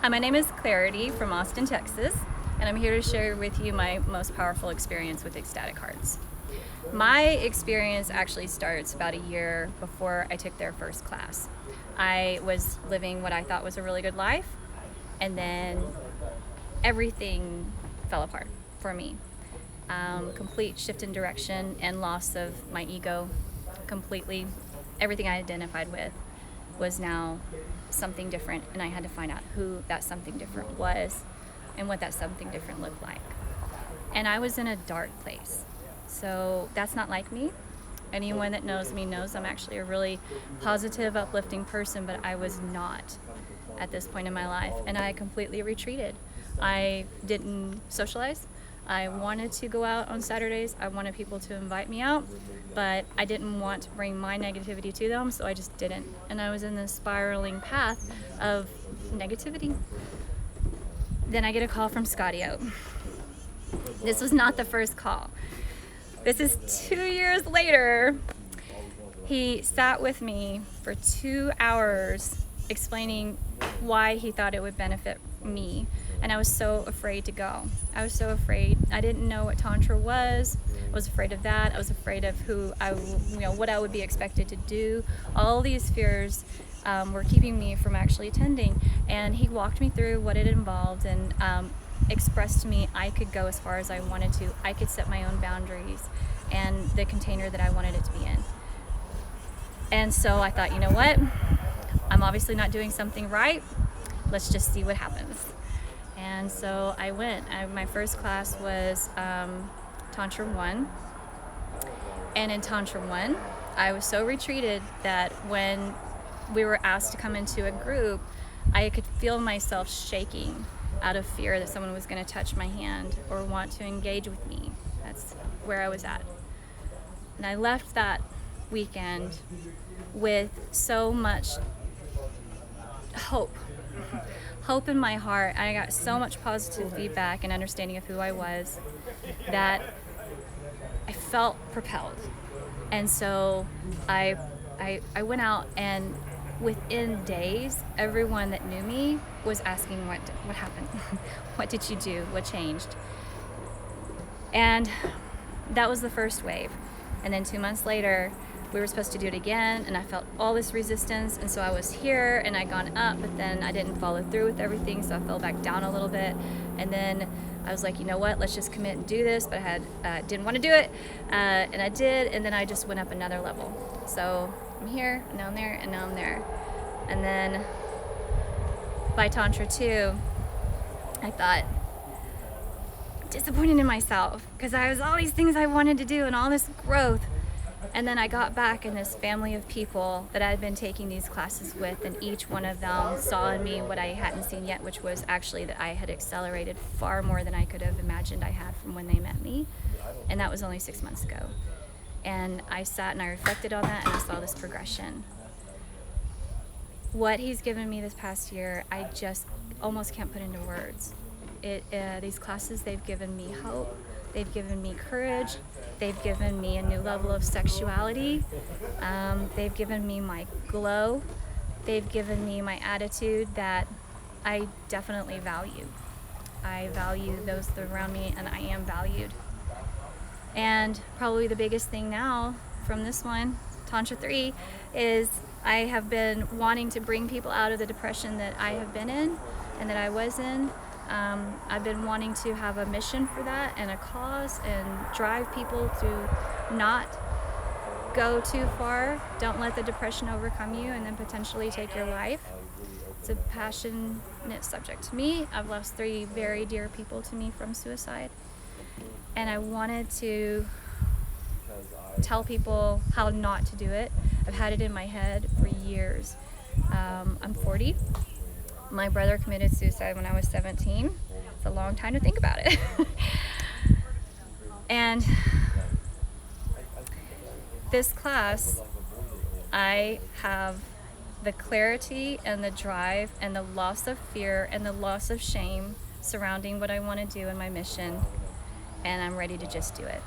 My name is Clarity from Austin, Texas, and I'm here to share with you my most powerful experience with ecstatic hearts. My experience actually starts about a year before I took their first class. I was living what I thought was a really good life, and then everything fell apart for me. Complete shift in direction and loss of my ego completely. Everything I identified with was now something different, and I had to find out who that something different was and what that something different looked like. And I was in a dark place. So that's not like me. Anyone that knows me knows I'm actually a really positive, uplifting person, but I was not at this point in my life, and I completely retreated. I didn't socialize. I wanted to go out on Saturdays. I wanted people to invite me out, but I didn't want to bring my negativity to them, so I just didn't. And I was in this spiraling path of negativity. Then I get a call from Scotty Oak. This was not the first call. This is 2 years later. He sat with me for 2 hours explaining why he thought it would benefit me. And I was so afraid to go. I was so afraid. I didn't know what Tantra was. I was afraid of that. I was afraid of what I would be expected to do. All these fears were keeping me from actually attending. And he walked me through what it involved and expressed to me I could go as far as I wanted to. I could set my own boundaries and the container that I wanted it to be in. And so I thought, you know what? I'm obviously not doing something right. Let's just see what happens. And so I went. My first class was Tantra 1. And in Tantra 1, I was so retreated that when we were asked to come into a group, I could feel myself shaking out of fear that someone was going to touch my hand or want to engage with me. That's where I was at. And I left that weekend with so much hope in my heart. I got so much positive feedback and understanding of who I was that I felt propelled. And so I went out, and within days, everyone that knew me was asking what happened. What did you do? What changed? And that was the first wave. And then 2 months later, we were supposed to do it again, and I felt all this resistance, and so I was here and I'd gone up, but then I didn't follow through with everything, so I fell back down a little bit. And then I was like, you know what, let's just commit and do this, but I didn't want to do it, and I did, and then I just went up another level. So I'm here, and now I'm there, and now I'm there. And then by Tantra 2, I thought, disappointed in myself, because I was all these things I wanted to do and all this growth. And then I got back in this family of people that I had been taking these classes with, and each one of them saw in me what I hadn't seen yet, which was actually that I had accelerated far more than I could have imagined I had from when they met me. And that was only 6 months ago. And I sat and I reflected on that, and I saw this progression. What he's given me this past year, I just almost can't put into words. These classes, they've given me hope. They've given me courage. They've given me a new level of sexuality. They've given me my glow. They've given me my attitude that I definitely value. I value those around me, and I am valued. And probably the biggest thing now from this one, Tantra 3, is I have been wanting to bring people out of the depression that I have been in and that I was in. I've been wanting to have a mission for that and a cause, and drive people to not go too far. Don't let the depression overcome you and then potentially take your life. It's a passionate subject to me. I've lost 3 very dear people to me from suicide, and I wanted to tell people how not to do it. I've had it in my head for years. I'm 40. My brother committed suicide when I was 17. It's a long time to think about it. And this class, I have the clarity and the drive and the loss of fear and the loss of shame surrounding what I want to do in my mission, and I'm ready to just do it.